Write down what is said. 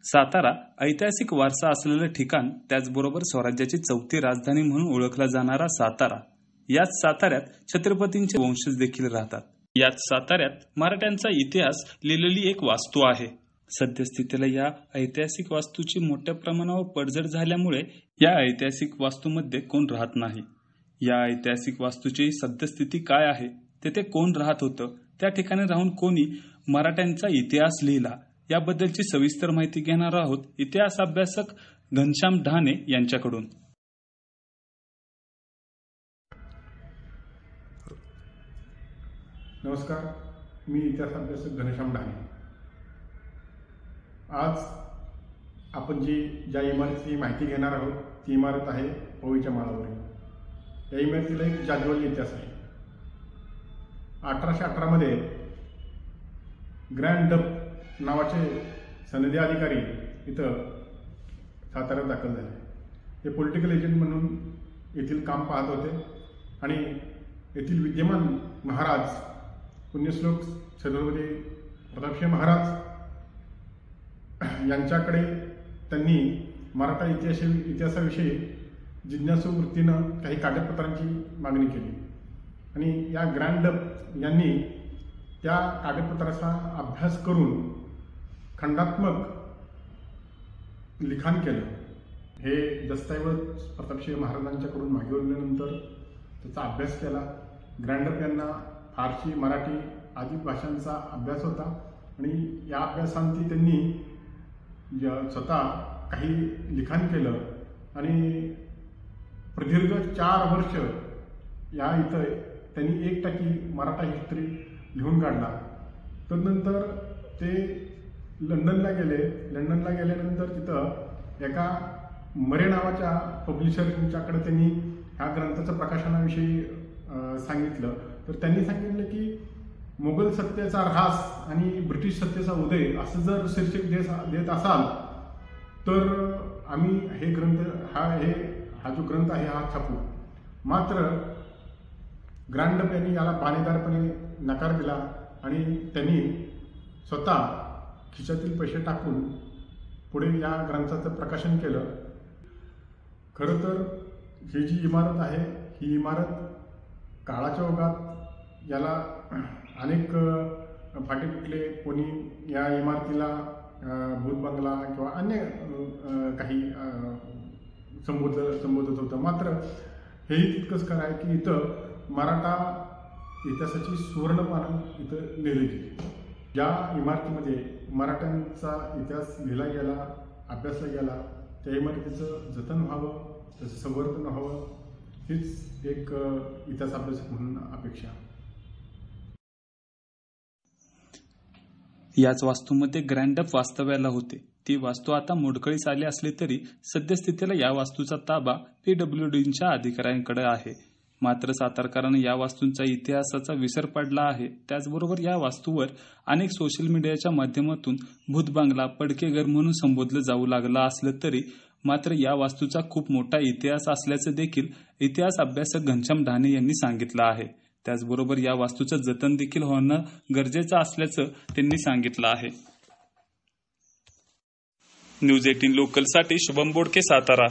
सातारा ऐतिहासिक वारसा असलेलं ठिकाण, त्याचबरोबर स्वराज्याची चौथी राजधानी म्हणून ओळखला जाणारा सातारा. याच साताऱ्यात छत्रपतींचे वंशज देखील राहतात. याच साताऱ्यात मराठ्यांचा इतिहास लिहिलेली एक वास्तू आहे. सद्यस्थितीला या ऐतिहासिक वास्तूची मोठ्या प्रमाणावर पडझड झाल्यामुळे या ऐतिहासिक वास्तूमध्ये कोण राहत नाही. या ऐतिहासिक वास्तूची सद्यस्थिती काय आहे, तेथे कोण राहत होतं, त्या ठिकाणी राहून कोणी मराठ्यांचा इतिहास लिहिला, याबद्दलची सविस्तर माहिती घेणार आहोत इतिहास अभ्यासक घनश्याम ढाणे यांच्याकडून. नमस्कार, मी इतिहास अभ्यासक घनश्याम ढाणे. आज आपण ज्या इमारतीची माहिती घेणार आहोत ती इमारत आहे पवईच्या माळावरील. या इमारतीला एक जादुई इतिहास आहे. 1818 मध्ये ग्रँड डप नावाचे सनदी अधिकारी इथं साताऱ्यात दाखल झाले. ते पॉलिटिकल एजंट म्हणून येथील काम पाहत होते आणि येथील विद्यमान महाराज पुण्यश्लोक छत्रपती प्रतापसिंह महाराज यांच्याकडे त्यांनी मराठा इतिहासाविषयी जिज्ञासू वृत्तीनं काही कागदपत्रांची मागणी केली आणि या ग्रँड डप यांनी त्या कागदपत्राचा अभ्यास करून खंडात्मक लिखाण केलं. हे दस्तऐवज प्रतापसिंह महाराजांच्याकडून मागवल्यानंतर त्याचा अभ्यास केला. ग्रँड डप यांना फारसी, मराठी आदी भाषांचा अभ्यास होता आणि या अभ्यासांती त्यांनी स्वतः काही लिखाण केलं आणि प्रदीर्घ 4 वर्ष या इथं त्यांनी 1% मराठा हिस्ट्री लिहून काढला. तदनंतर ते लंडनला गेल्यानंतर तिथं एका मरे नावाच्या पब्लिशरच्याकडे त्यांनी ह्या ग्रंथाचं प्रकाशनाविषयी सांगितलं. तर त्यांनी सांगितलं की मोगल सत्तेचा ऱ्हास आणि ब्रिटिश सत्तेचा उदय असं जर शीर्षक देत असाल तर आम्ही हे ग्रंथ हा जो ग्रंथ आहे हा छापू. मात्र ग्रँड डप यांनी याला बाणेदारपणे नकार दिला आणि त्यांनी स्वतः खिशातील पैसे टाकून पुढे या ग्रंथाचं प्रकाशन केलं. खरं तर ही जी इमारत आहे ही इमारत काळाच्या ओघात याला अनेक फाटे फुटले. कोणी या इमारतीला भूत बंगला किंवा अन्य काही संबोधत होतं. मात्र हेही तितकंच खरं आहे की इथं मराठा इतिहासाची सुवर्णपानं इथं लिहिली गेली. ज्या इमारतीमध्ये मराठ्यांचा इतिहास लिहिला गेला, अभ्यासला गेला, त्या इमारतीचं जतन व्हावं, त्याचं संवर्धन व्हावं हीच एक इतिहास अभ्यासक म्हणून अपेक्षा. याच वास्तूमध्ये ग्रँड डप वास्तव्याला होते. ती वास्तू आता मोडकळीस आली असली तरी सद्यस्थितीला या वास्तूचा ताबा PWDच्या अधिकाऱ्यांकडे आहे. मात्र सातारकरांना या वास्तूंचा इतिहासाचा विसर पडला आहे. त्याचबरोबर या वास्तूवर अनेक सोशल मीडियाच्या माध्यमातून भूत बांगला, पडके घर म्हणून संबोधलं जाऊ लागलं असलं तरी मात्र या वास्तूचा खूप मोठा इतिहास असल्याचं देखील इतिहास अभ्यासक घनश्याम ढाणे यांनी सांगितलं आहे. त्याचबरोबर या वास्तूचं जतन देखील होणं गरजेचं असल्याचं त्यांनी सांगितलं आहे. न्यूज 18 लोकलसाठी शुभम बोडके, सातारा.